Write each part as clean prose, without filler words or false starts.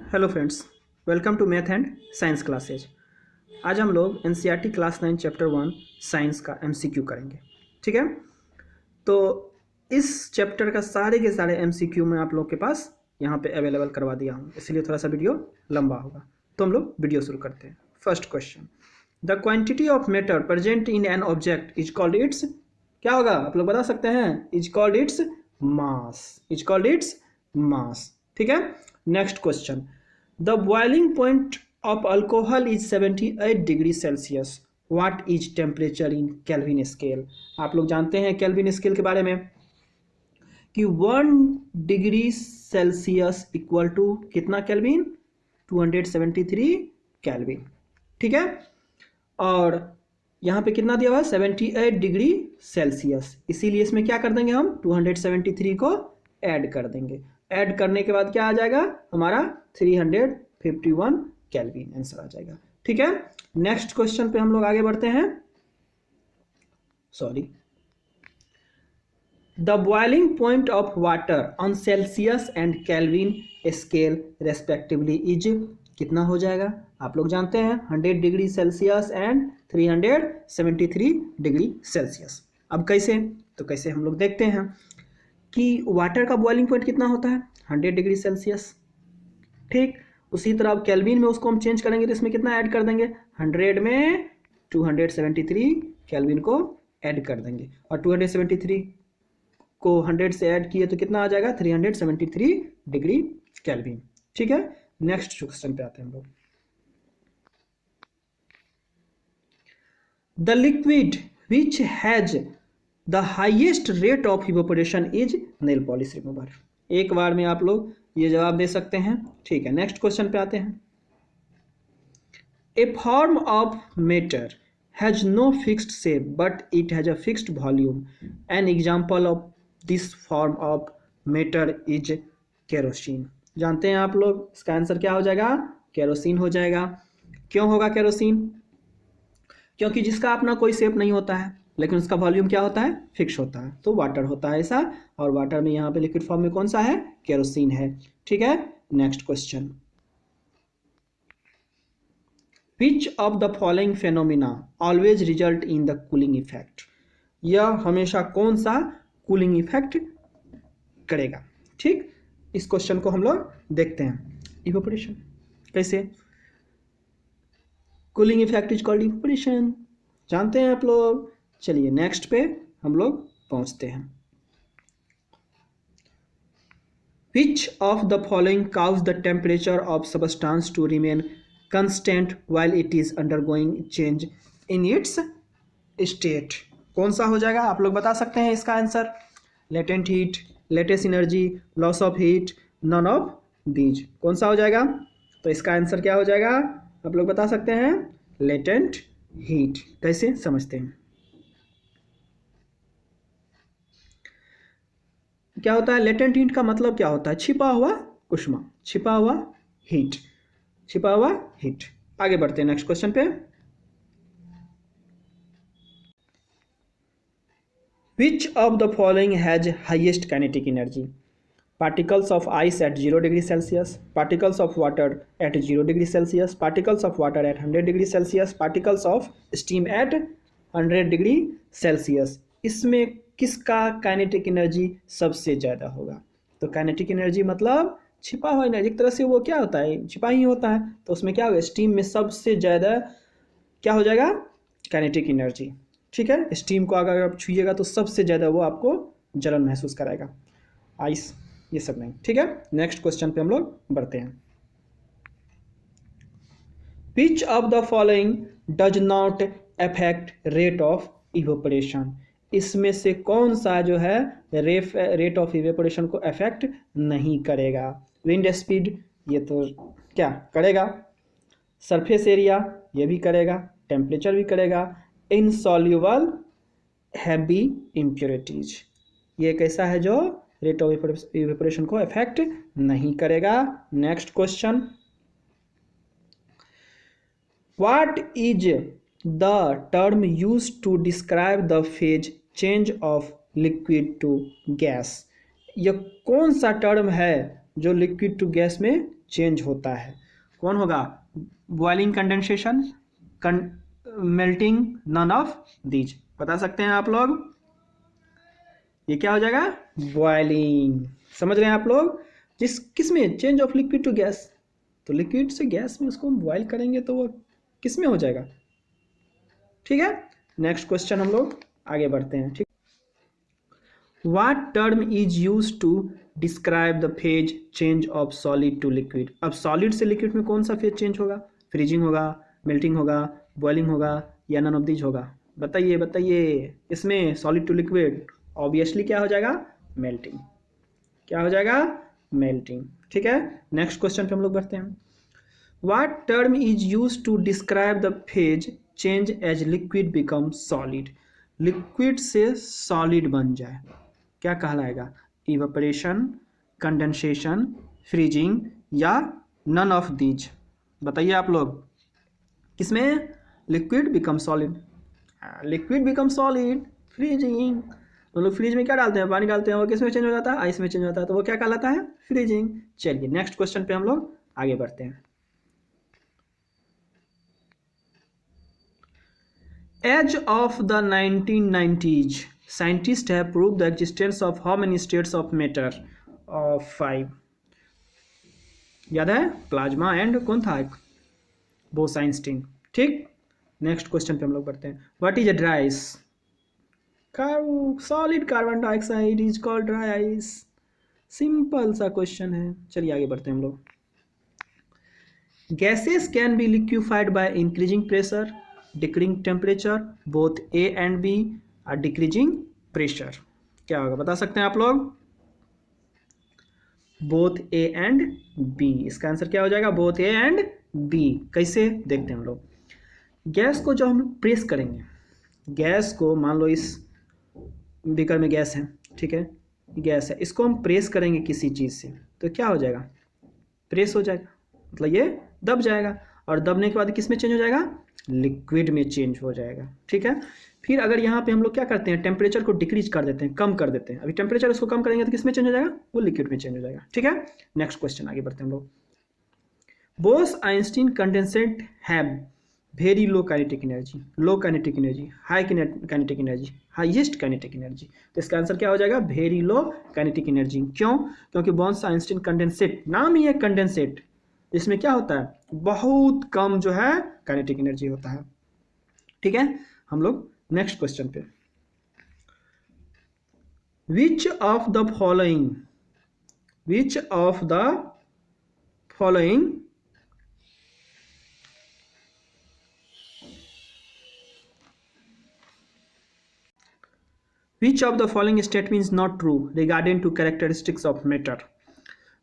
Hello friends, welcome to math and science classes. आज हम लोग एनसीईआरटी क्लास 9 चैप्टर 1 साइंस का एमसीक्यू करेंगे। ठीक है, तो इस चैप्टर का सारे के सारे एमसीक्यू मैं आप लोग के पास यहाँ पे अवेलेबल करवा दिया हूँ, इसलिए थोड़ा सा वीडियो लंबा होगा। तो हम लोग वीडियो शुरू करते हैं। First question, the quantity of matter present in an object is called its, क्या होगा आप लोग बता सकते हैं? Is called its mass, is called its mass. ठीक है, next question, the boiling point of alcohol is 78 degree Celsius, what is temperature in kelvin scale. आप लोग जानते हैं केल्विन स्केल के बारे में कि 1 डिग्री सेल्सियस इक्वल टू कितना केल्विन? 273 केल्विन। ठीक है, और यहाँ पे कितना दिया हुआ है? 78 डिग्री सेल्सियस, इसीलिए इसमें क्या कर देंगे हम? 273 को ऐड कर देंगे। ऐड करने के बाद क्या आ जाएगा हमारा? 351 केल्विन आंसर आ जाएगा। ठीक है, नेक्स्ट क्वेश्चन पे हम लोग आगे बढ़ते हैं। Sorry, the boiling point of water on Celsius and kelvin scale respectively is, कितना हो जाएगा? आप लोग जानते हैं 100 degree Celsius and 373 degree Celsius. अब कैसे? तो कैसे हम लोग देखते हैं कि वाटर का बॉइलिंग पॉइंट कितना होता है? 100 डिग्री सेल्सियस। ठीक, उसी तरह अब केल्विन में उसको हम चेंज करेंगे तो इसमें कितना ऐड कर देंगे? 100 में 273 केल्विन को ऐड कर देंगे, और 273 को 100 से ऐड किए तो कितना आ जाएगा? 373 डिग्री केल्विन। ठीक है, नेक्स्ट क्वेश्चन पे आते हैं हम लोग। The liquid which has the highest rate of evaporation is nail polish remover. एक बार में आप लोग ये जवाब दे सकते हैं। ठीक है, नेक्स्ट क्वेश्चन पे आते हैं। A form of matter has no fixed shape but it has a fixed volume, an example of this form of matter is kerosene. जानते हैं आप लोग, इसका आंसर क्या हो जाएगा? केरोसिन हो जाएगा। क्यों होगा केरोसिन? क्योंकि जिसका अपना कोई शेप नहीं होता है लेकिन उसका वॉल्यूम क्या होता है? फिक्स होता है। तो वाटर होता है ऐसा, और वाटर में यहाँ पे लिक्विड फॉर्म में कौन सा है? केरोसिन है। ठीक है, next question, which of the following phenomena always result in the cooling effect. यह हमेशा कौन सा कूलिंग इफेक्ट करेगा? ठीक, इस क्वेश्चन को हम लोग देखते हैं। इवेपोरेशन। कैसे? Cooling effect is called evaporation, जानते हैं आप लोग। चलिए नेक्स्ट पे हम लोग पहुंचते हैं। Which of the following cause the temperature of substance to remain constant while it is undergoing change in its state? कौन सा हो जाएगा? आप लोग बता सकते हैं इसका answer? Latent heat, latest energy, loss of heat, none of these. कौन सा हो जाएगा? तो इसका आंसर क्या हो जाएगा? आप लोग बता सकते हैं? Latent heat. कैसे समझते हैं? क्या होता है लेटेंट हीट का मतलब? क्या होता है? छिपा हुआ उष्मा, छिपा हुआ हीट, छिपा हुआ हीट। आगे बढ़ते हैं नेक्स्ट क्वेश्चन पे। विच of the following has highest kinetic energy? Particles of ice eight 0 degree Celsius, particles of water at 0 degree Celsius, particles of water at 100 degree Celsius, particles of steam eight 100 degree Celsius. इसमें किसका kinetic energy सबसे ज़्यादा होगा? तो kinetic energy मतलब छिपा हुआ energy, एक तरह से वो क्या होता है? छिपा ही होता है। तो उसमें क्या होगा? स्टीम में सबसे ज़्यादा क्या हो जाएगा? Kinetic energy. ठीक है, स्टीम को अगर आप छुइएगा तो सबसे ज़्यादा वो आपको जलन महसूस कराएगा, आइस ये सब नहीं। ठीक है, नेक्स्ट क्वेश्चन पे हम लोग बढ़ते हैं। विच of the following does not affect rate of evaporation? इसमें से कौन सा जो है रेट ऑफ इवेपोरेशन को अफेक्ट नहीं करेगा? विंड स्पीड, ये तो क्या करेगा? सरफेस एरिया, ये भी करेगा। टेम्परेचर भी करेगा। इनसॉल्युबल हैवी इम्प्योरिटीज, ये कैसा है जो रेट ऑफ इवेपोरेशन को अफेक्ट नहीं करेगा। Next question, what is the term used to describe the phase change of liquid to gas? यह कौन सा टर्म है जो लिक्विड टू गैस में चेंज होता है? कौन होगा? Boiling, condensation, melting, none of these. बता सकते हैं आप लोग? ये क्या हो जाएगा? बॉइलिंग। समझ रहे हैं आप लोग? किस में? Change of liquid to gas. तो लिक्विड से गैस में उसको हम बॉयल करेंगे तो वो किस में हो जाएगा? ठीक है, नेक्स्ट क्वेश्चन हम लोग आगे बढ़ते हैं। ठीक, what term is use to describe the phase change of solid to liquid? अब सॉलिड से लिक्विड में कौन सा फेज चेंज होगा? फ्रीजिंग होगा, मेल्टिंग होगा, बॉइलिंग होगा या नन ऑफ दीज होगा? बताइए बताइए। इसमें सॉलिड टू लिक्विड ऑब्वियसली क्या हो जाएगा? मेल्टिंग। क्या हो जाएगा? मेल्टिंग। ठीक है, नेक्स्ट क्वेश्चन पे हम लोग बढ़ते हैं। What term is use to describe the phase change as liquid become solid? Liquid से सॉलिड बन जाए क्या कहलाएगा? इवेपोरेशन, कंडेंसेशन, फ्रीजिंग या नन ऑफ दीज? बताइए आप लोग। किसमें liquid become solid? Liquid become solid, freezing. तो लोग फ्रीज में क्या डालते हैं? पानी डालते हैं, वो किस में चेंज हो जाता है? आइस में चेंज होता है, तो वो क्या कहलाता है? फ्रीजिंग। चलिए नेक्स्ट क्वेश्चन पे हम लोग आगे बढ़ते हैं। As of the 1990s scientists have proved the existence of how many states of matter? of 5। याद है? प्लाज्मा एंड कौन था? बोस-आइंस्टीन। ठीक, नेक्स्ट क्वेश्चन पे हम लोग बढ़ते हैं। What is a dry ice? Solid carbon dioxide is called dry ice. Simple सा क्वेश्चन है। चलिए आगे बढ़ते हैं हम लोग। Gases can be liquefied by increasing pressure, decreasing temperature, both A and B, और डिक्रीजिंग प्रेशर। क्या होगा? बता सकते हैं आप लोग? Both A and B. इसका आंसर क्या हो जाएगा? Both A and B. कैसे? देखते हैं हम लोग। गैस को जब हम प्रेस करेंगे, गैस को मान लो इस बीकर में गैस है, ठीक है, गैस है, इसको हम प्रेस करेंगे किसी चीज़ से तो क्या हो जाएगा? प्रेस हो जाएगा, मतलब ये दब जाएगा, और दबने के बाद किस में चेंज हो जाएगा? लिक्विड में चेंज हो जाएगा। ठीक है, फिर अगर यहाँ पे हम लोग क्या करते हैं? टेम्परेचर को डिक्रीज कर देते हैं, कम कर देते हैं। अभी टेम्परेचर उसको कम करेंगे तो किस में चेंज हो जाएगा? वो लिक्विड में चेंज हो जाएगा। ठीक है, नेक्स्ट क्वेश्चन आगे बढ़ते हैं हम लोग। Bose-Einstein condensate have very low kinetic energy, low kinetic energy, high kinetic energy, highest kinetic energy. तो इसका आंसर क्या हो जाएगा? Very low kinetic energy. क्यों? क्योंकि बोस-आइंस्टीन कंडेंसेट, नाम ही है कंडेंसेट, इसमें क्या होता है? बहुत कम जो है काइनेटिक एनर्जी होता है। ठीक है, हम लोग नेक्स्ट क्वेश्चन पे। विच of the following Which of the following statement is not true regarding to characteristics of matter?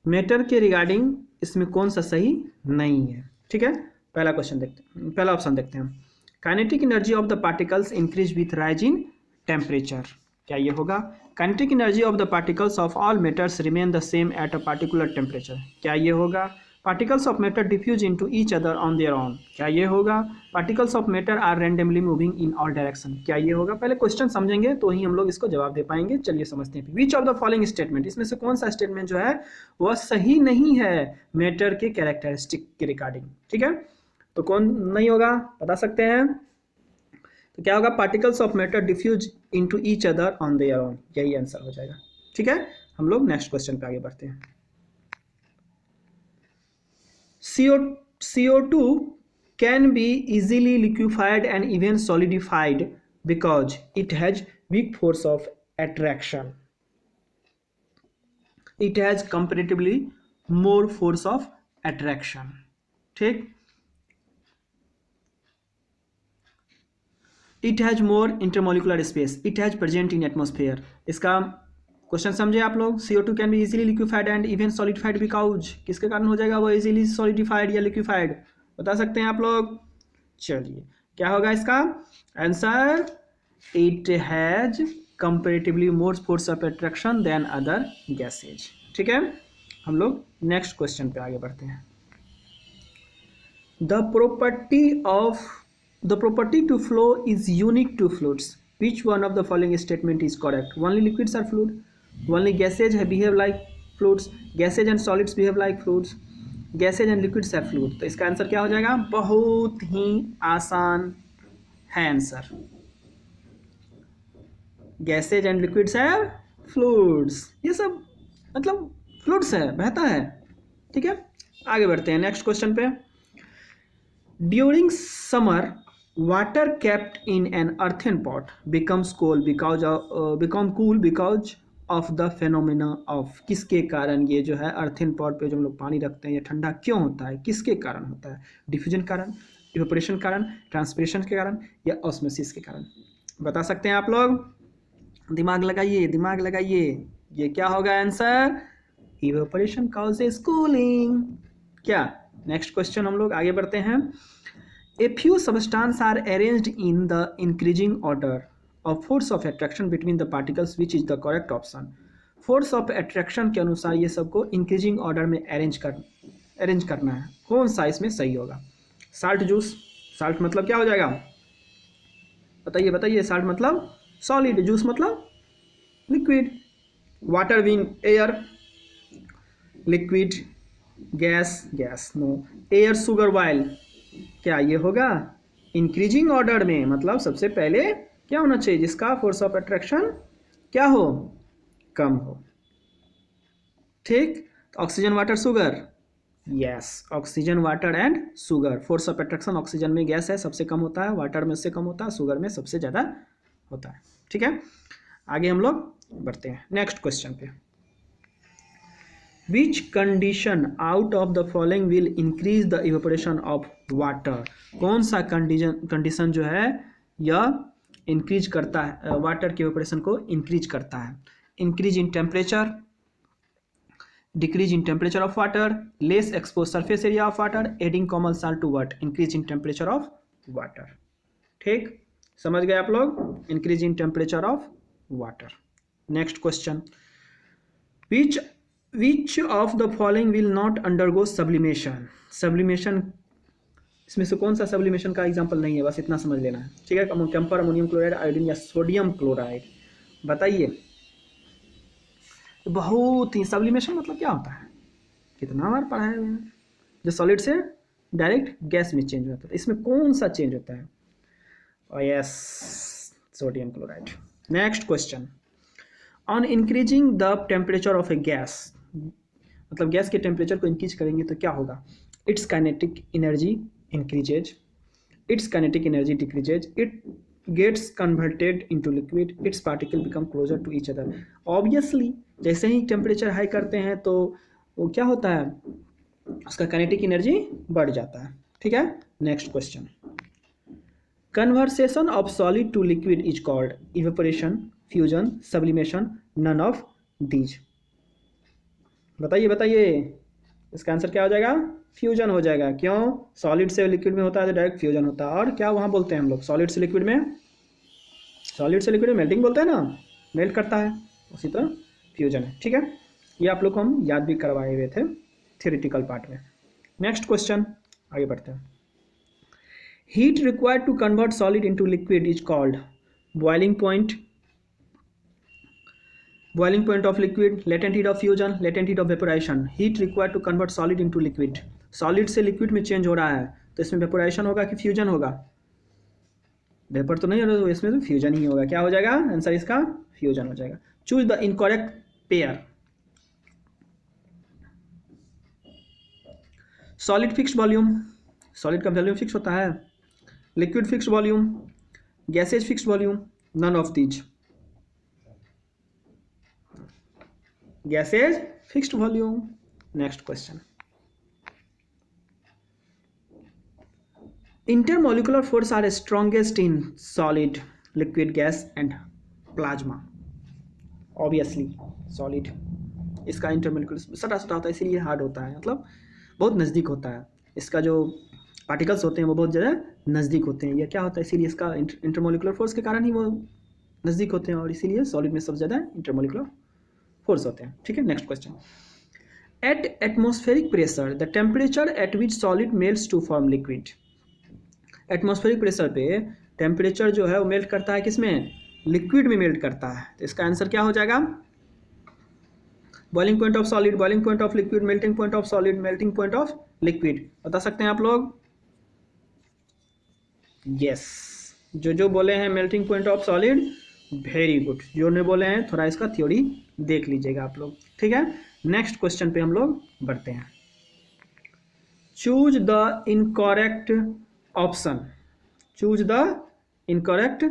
Matter के रिगार्डिंग इसमें कौन सा सही नहीं है? ठीक है, पहला क्वेश्चन देखते हैं, पहला ऑप्शन देखते हैं। Kinetic energy of the particles increase with rise in temperature, क्या ये होगा? Kinetic energy of the particles of all matters remain the same at a particular temperature, क्या ये होगा? Particles of matter diffuse into each other on their own, क्या ये होगा? Particles of matter are randomly moving in all direction, क्या ये होगा? पहले क्वेश्चन समझेंगे तो ही हम लोग इसको जवाब दे पाएंगे। चलिए समझते हैं। विच ऑफ द फॉलोइंग स्टेटमेंट, इसमें से कौन सा स्टेटमेंट जो है वह सही नहीं है मैटर के कैरेक्टरिस्टिक के रिगार्डिंग? ठीक है, तो कौन नहीं होगा बता सकते हैं? तो क्या होगा? Particles of matter diffuse into each other on their own, यही आंसर हो जाएगा। ठीक है, हम लोग नेक्स्ट क्वेश्चन पे आगे बढ़ते हैं। CO2 can be easily liquefied and even solidified because it has weak force of attraction. It has comparatively more force of attraction. ठीक, it has more intermolecular space. It has present in atmosphere. इसका question समझे आप लोग? CO2 can be easily liquefied and even solidified because, किसके कारण हो जाएगा वो इजीली सॉलिडिफाइड या लिक्विफाइड? बता सकते हैं आप लोग? चलिए क्या होगा इसका answer? It has comparatively more force of attraction than other gases. ठीक है, हम लोग नेक्स्ट क्वेश्चन पे आगे बढ़ते हैं। The property to flow is unique to fluids. Which one of the following statement is correct? Only liquids are fluid. Only gases behave like fluids. Gases and solids behave like fluids. Gases and liquids है fluid. तो इसका answer क्या हो जाएगा? बहुत ही आसान है answer, gases and liquids है फ्लूइड्स, ये सब मतलब फ्लूइड्स है, बहता है। ठीक है, आगे बढ़ते हैं नेक्स्ट क्वेश्चन पे। During summer water kept in an earthen pot becomes cool because of the phenomena of, किसके कारण ये जो है अर्थन पॉट पे जो हम लोग पानी रखते हैं ये ठंडा क्यों होता है, किसके कारण होता है? डिफ्यूजन कारण, इवेपोरेशन कारण, ट्रांसपिरेशन के कारण या ऑस्मोसिस के कारण? बता सकते हैं आप लोग? दिमाग लगाइए, दिमाग लगाइए, ये क्या होगा आंसर? Evaporation causes cooling. क्या? नेक्स्ट क्वेश्चन हम लोग आगे बढ़ते हैं। A few substance are arranged in the increasing order of force of attraction between the particles which is the correct option? Force of attraction के अनुसार ये सबको इंक्रीजिंग ऑर्डर में अरेंज करना है, कौन सा इसमें सही होगा? साल्ट जूस, साल्ट मतलब क्या हो जाएगा? बताइए बताइए। साल्ट मतलब सॉलिड, जूस मतलब liquid, water been air, liquid gas no, air sugar while, क्या ये होगा? इंक्रीजिंग ऑर्डर में, मतलब सबसे पहले क्या होना चाहिए? जिसका फोर्स ऑफ अट्रैक्शन क्या हो? कम हो। ठीक, तो oxygen water sugar, yes, oxygen water and sugar. Force of attraction oxygen में गैस है सबसे कम होता है, वाटर में उससे कम होता है, शुगर में सबसे ज़्यादा होता है। ठीक है, आगे हम लोग बढ़ते हैं नेक्स्ट क्वेश्चन पे। Which condition out of the following will increase the evaporation of water? कौन सा कंडीशन जो है यह इंक्रीज करता है वाटर के इवेपोरेशन को इंक्रीज करता है? Increase in temperature, decrease in temperature of water, less expose surface area of water, adding common salt to what? Increase in temperature of water. ठीक, समझ गए आप लोग? Increase in temperature of water. Next question, which of the following will not undergo sublimation? Sublimation, इसमें से कौन सा sublimation का एग्जाम्पल नहीं है? बस इतना समझ लेना है। ठीक है, कैंपर, अमोनियम क्लोराइड, आयोडीन या सोडियम क्लोराइड? बताइए। बहुत ही, सब्लिमेशन मतलब क्या होता है? कितना बार पढ़ा है? जो सॉलिड से डायरेक्ट गैस में चेंज होता है, इसमें कौन सा चेंज होता है? Yes, sodium chloride. Next question, on increasing the temperature of a gas, मतलब गैस के टेम्परेचर को इंक्रीज करेंगे तो क्या होगा? Its kinetic energy increases, its kinetic energy decreases, it gets converted into liquid, its particle become closer to each other. Obviously जैसे ही temperature high करते हैं तो वो क्या होता है? उसका काइनेटिक एनर्जी बढ़ जाता है। ठीक है, next question, conversation of solid to liquid is called evaporation, fusion, sublimation, none of these? बताइए बताइए, इसका आंसर क्या हो जाएगा? फ्यूजन हो जाएगा। क्यों? सॉलिड से लिक्विड में होता है तो डायरेक्ट फ्यूजन होता है। और क्या वहाँ बोलते हैं हम लोग सॉलिड से लिक्विड में? सॉलिड से लिक्विड में मेल्टिंग बोलते हैं ना, मेल्ट करता है, उसी तरह फ्यूजन है। ठीक है, ये आप लोग को हम याद भी करवाए हुए थे थ्योरेटिकल पार्ट में। नेक्स्ट क्वेश्चन, आगे बढ़ते हैं। Heat required to convert solid into liquid is called boiling point, boiling point of liquid, latent heat of fusion, latent heat of vaporization. Heat required to convert solid into liquid. Solid से liquid में change हो रहा है तो इसमें vaporisation होगा कि fusion होगा? वेपर तो नहीं हो रहा, इसमें तो फ्यूजन ही होगा। क्या हो जाएगा आंसर इसका? फ्यूजन हो जाएगा। Choose the incorrect pair. Solid fixed volume, solid का वॉल्यूम फिक्स होता है। Liquid fixed volume, gases fixed volume, none of these. Gases fixed volume. Next question, intermolecular force are strongest in solid, liquid, gas and plasma? Obviously solid, इसका intermolecular सटा सटा होता है इसीलिए hard होता है, मतलब बहुत नज़दीक होता है। इसका जो पार्टिकल्स होते हैं वो बहुत ज़्यादा नज़दीक होते हैं। यह क्या होता है? इसीलिए इसका इंटरमोलिकुलर फोर्स के कारण ही वो नज़दीक होते हैं और इसीलिए सॉलिड में सबसे ज़्यादा इंटरमोलिकुलर फोर्स होते हैं। ठीक है, next question, at atmospheric pressure the temperature at which solid melts to form liquid? Atmospheric pressure पे टेम्परेचर जो है वो मेल्ट करता है किसमें? लिक्विड में मेल्ट करता है। तो इसका आंसर क्या हो जाएगा? Boiling point of solid, boiling point of liquid, melting point of solid, melting point of liquid, बता सकते हैं आप लोग? यस, जो बोले हैं melting point of solid, very good. जो ने बोले हैं थोड़ा इसका थ्योरी देख लीजिएगा आप लोग, ठीक है। नेक्स्ट क्वेश्चन पे हम लोग बढ़ते हैं। Choose the incorrect option, choose the incorrect